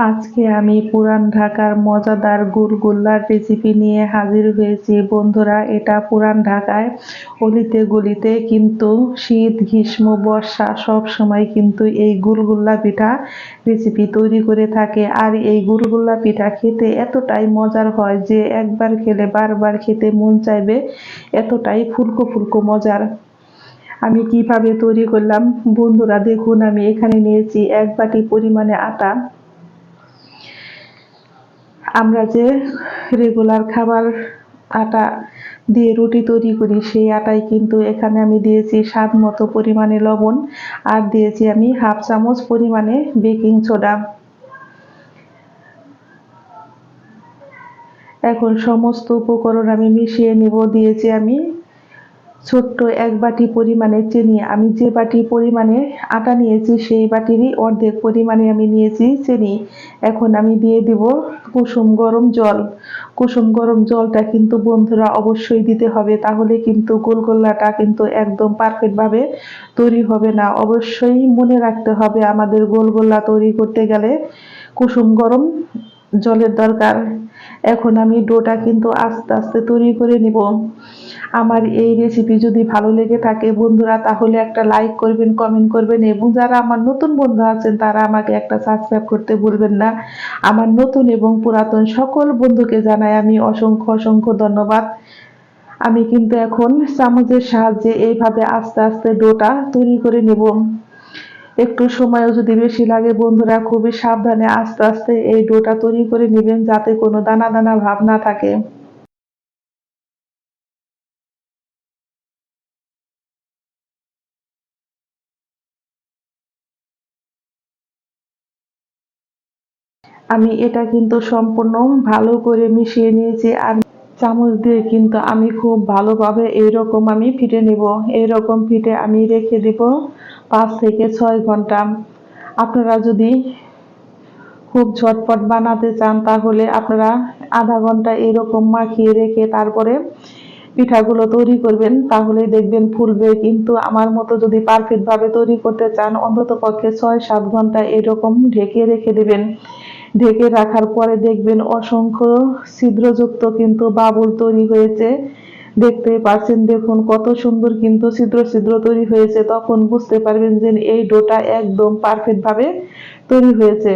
আজকে আমি পুরান ঢাকার মজাদার গুলগুল্লার রেসিপি নিয়ে হাজির হয়েছি বন্ধুরা। এটা পুরান ঢাকায় অলিতে গলিতে কিন্তু শীত গ্রীষ্ম বর্ষা সব সময় কিন্তু এই গুলগুল্লা পিঠা রেসিপি তৈরি করে থাকে। আর এই গুলগুল্লা পিঠা খেতে এতটাই মজার হয় যে একবার খেলে বারবার খেতে মন চাইবে, এতটাই ফুলকো ফুলকো মজার। আমি কিভাবে তৈরি করলাম বন্ধুরা দেখুন। আমি এখানে নিয়েছি 1 বাটি পরিমাণে আটা। আমরা যে রেগুলার খাবার আটা দিয়ে রুটি তৈরি করি সেই আটাই কিন্তু এখানে আমি দিয়েছি স্বাদ মতো পরিমাণে লবণ, আর দিয়েছি আমি 1/2 চামচ পরিমাণে বেকিং সোডা। এখন সমস্ত উপকরণ আমি মিশিয়ে নিব। দিয়েছি আমি ছোট্ট 1 বাটি পরিমাণে চিনি। আমি যে বাটি পরিমাণে আটা নিয়েছি সেই বাটিরই অর্ধেক পরিমাণে আমি নিয়েছি চিনি। এখন আমি দিয়ে দিব কুসুম গরম জল। কুসুম গরম জলটা কিন্তু বন্ধুরা অবশ্যই দিতে হবে, তাহলে কিন্তু গোলগোল্লাটা কিন্তু একদম পারফেক্টভাবে তৈরি হবে না। অবশ্যই মনে রাখতে হবে আমাদের গোলগোল্লা তৈরি করতে গেলে কুসুম গরম জলের দরকার। এখন আমি ডোটা কিন্তু আস্তে আস্তে তৈরি করে নিব। আমার এই রেসিপি যদি ভালো লেগে থাকে বন্ধুরা তাহলে একটা লাইক করবেন, কমেন্ট করবেন, এবং যারা আমার নতুন বন্ধু আছেন তারা আমাকে একটা সাবস্ক্রাইব করতে ভুলবেন না। আমার নতুন এবং পুরাতন সকল বন্ধুকে জানাই আমি অসংখ্য অসংখ্য ধন্যবাদ। আমি কিন্তু এখন চামচের সাহায্যে এইভাবে আস্তে আস্তে ডোটা তৈরি করে নেব। একটু সময়ও যদি বেশি লাগে বন্ধুরা, খুবই সাবধানে আস্তে আস্তে এই ডোটা তৈরি করে নেবেন যাতে কোনো দানা দানা ভাব না থাকে। আমি এটা কিন্তু সম্পূর্ণ ভালো করে মিশিয়ে নিয়েছি। আর চামচ দিয়ে কিন্তু আমি খুব ভালোভাবে এইরকম আমি ফিটে নেব। এইরকম ফিটে আমি রেখে দেব 5 থেকে 6 ঘন্টা। আপনারা যদি খুব ঝটপট বানাতে চান তাহলে আপনারা আধা ঘন্টা এরকম মাখিয়ে রেখে তারপরে পিঠাগুলো তৈরি করবেন, তাহলে দেখবেন ফুলবে। কিন্তু আমার মতো যদি পারফেক্টভাবে তৈরি করতে চান অন্তত পক্ষে 6-7 ঘন্টা এরকম ঢেকে রেখে দেবেন। ঢেকে রাখার পরে দেখবেন অসংখ্য ছিদ্রযুক্ত কিন্তু বাবুল তৈরি হয়েছে। দেখতেই পাচ্ছেন, দেখুন কত সুন্দর কিন্তু ছিদ্র ছিদ্র তৈরি হয়েছে। তখন বুঝতে পারবেন যে এই ডোটা একদম পারফেক্টভাবে তৈরি হয়েছে।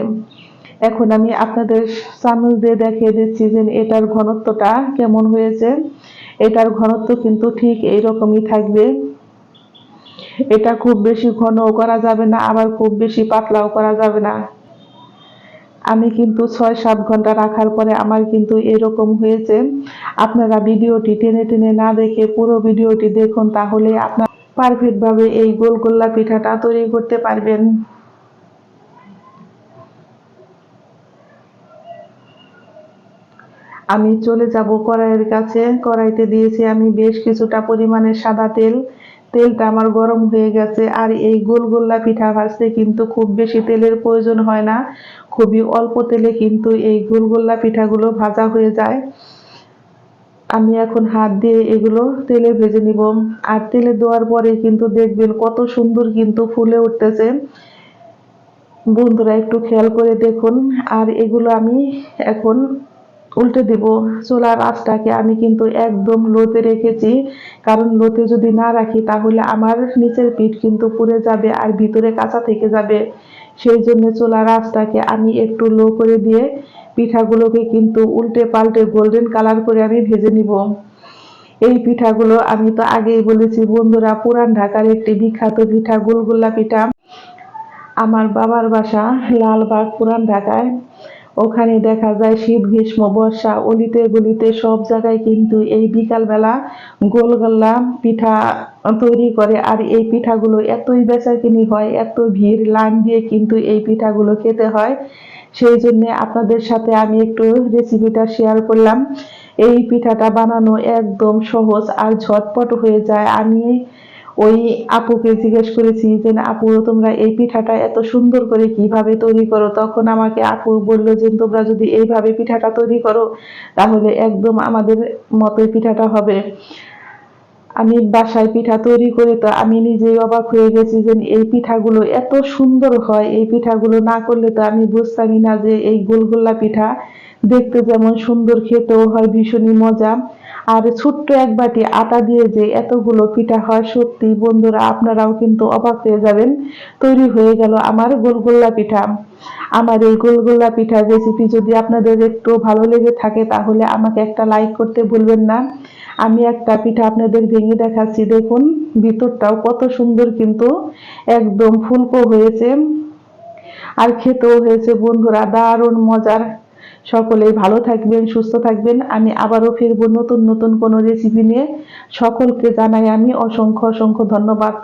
এখন আমি আপনাদের চামচ দিয়ে দেখিয়ে দিচ্ছি যে এটার ঘনত্বটা কেমন হয়েছে। এটার ঘনত্ব কিন্তু ঠিক এইরকমই থাকবে। এটা খুব বেশি ঘনও করা যাবে না, আবার খুব বেশি পাতলাও করা যাবে না। আমি কিন্তু 6-7 ঘন্টা রাখার পরে আমার কিন্তু এরকম হয়েছে। আপনারা ভিডিওটি টেনে টেনে না দেখে পুরো ভিডিওটি দেখুন, তাহলে আপনারা পারফেক্টভাবে এই গোলগোল্লা পিঠাটা তৈরি করতে পারবেন। আমি চলে যাব কড়াইয়ের কাছে। কড়াইতে দিয়েছি আমি বেশ কিছুটা পরিমাণে সাদা তেল। তেলটা আমার গরম হয়ে গেছে। আর এই গোলগোল্লা পিঠা ভাজতে কিন্তু খুব বেশি তেলের প্রয়োজন হয় না, খুবই অল্প তেলে কিন্তু এই গোলগোল্লা পিঠাগুলো ভাজা হয়ে যায়। আমি এখন হাত দিয়ে এগুলো তেলে ভেজে নিব। আর তেলে দেওয়ার পরে কিন্তু দেখবেন কত সুন্দর কিন্তু ফুলে উঠতেছে বন্ধুরা, একটু খেয়াল করে দেখুন। আর এগুলো আমি এখন উল্টে দেব। চুলার আঁচটাকে আমি কিন্তু একদম লোতে রেখেছি, কারণ লোতে যদি না রাখি তাহলে আমার নিচের পিঠ কিন্তু পুড়ে যাবে আর ভিতরে কাঁচা থেকে যাবে। সেই জন্য চুলার আঁচটাকে আমি একটু লো করে দিয়ে পিঠাগুলোকে কিন্তু উল্টে পাল্টে গোল্ডেন কালার করে আমি ভেজে নিব। এই পিঠাগুলো আমি তো আগেই বলেছি বন্ধুরা, পুরান ঢাকার একটি বিখ্যাত পিঠা গোলগোল্লা পিঠা। আমার বাবার বাসা লালবাগ পুরান ঢাকায়। ওখানে দেখা যায় শীত গ্রীষ্ম বর্ষা অলিতে গলিতে সব জায়গায় কিন্তু এই বিকালবেলা গোলগোল্লা পিঠা তৈরি করে। আর এই পিঠাগুলো এতই বেচাকেনি হয়, এত ভিড়, লাইন দিয়ে কিন্তু এই পিঠাগুলো খেতে হয়। সেই জন্য আপনাদের সাথে আমি একটু রেসিপিটা শেয়ার করলাম। এই পিঠাটা বানানো একদম সহজ আর ঝটপট হয়ে যায়। আমি ওই আপুকে জিজ্ঞেস করেছি যে আপু তোমরা এই পিঠাটা এত সুন্দর করে কিভাবে তৈরি করো, তখন আমাকে আপু বললো যে তোমরা যদি এইভাবে পিঠাটা তৈরি করো তাহলে একদম আমাদের মতোই পিঠাটা হবে। আমি বাসায় পিঠা তৈরি করে তো আমি নিজেই অবাক হয়ে গেছি যে এই পিঠাগুলো এত সুন্দর হয়। এই পিঠাগুলো না করলে তো আমি বুঝতামই না যে এই গোলগোলা পিঠা দেখতে যেমন সুন্দর, খেতেও হয় ভীষণই মজা। আর ছোট্ট এক বাটি আটা দিয়ে যে এতগুলো পিঠা হয়, সত্যি বন্ধুরা আপনারাও কিন্তু অবাক হয়ে যাবেন। তৈরি হয়ে গেল আমার গোলগোলা পিঠা। আমার এই গোলগোলা পিঠার রেসিপি যদি আপনাদের একটু ভালো লেগে থাকে তাহলে আমাকে একটা লাইক করতে ভুলবেন না। আমি একটা পিঠা আপনাদের ভেঙে দেখাচ্ছি, দেখুন ভিতরটাও কত সুন্দর, কিন্তু একদম ফুলকো হয়েছে আর খেতেও হয়েছে বন্ধুরা দারুণ মজার। সকলেই ভালো থাকবেন, সুস্থ থাকবেন। আমি আবারও ফিরবো নতুন নতুন কোনো রেসিপি নিয়ে। সকলকে জানাই আমি অসংখ্য অসংখ্য ধন্যবাদ।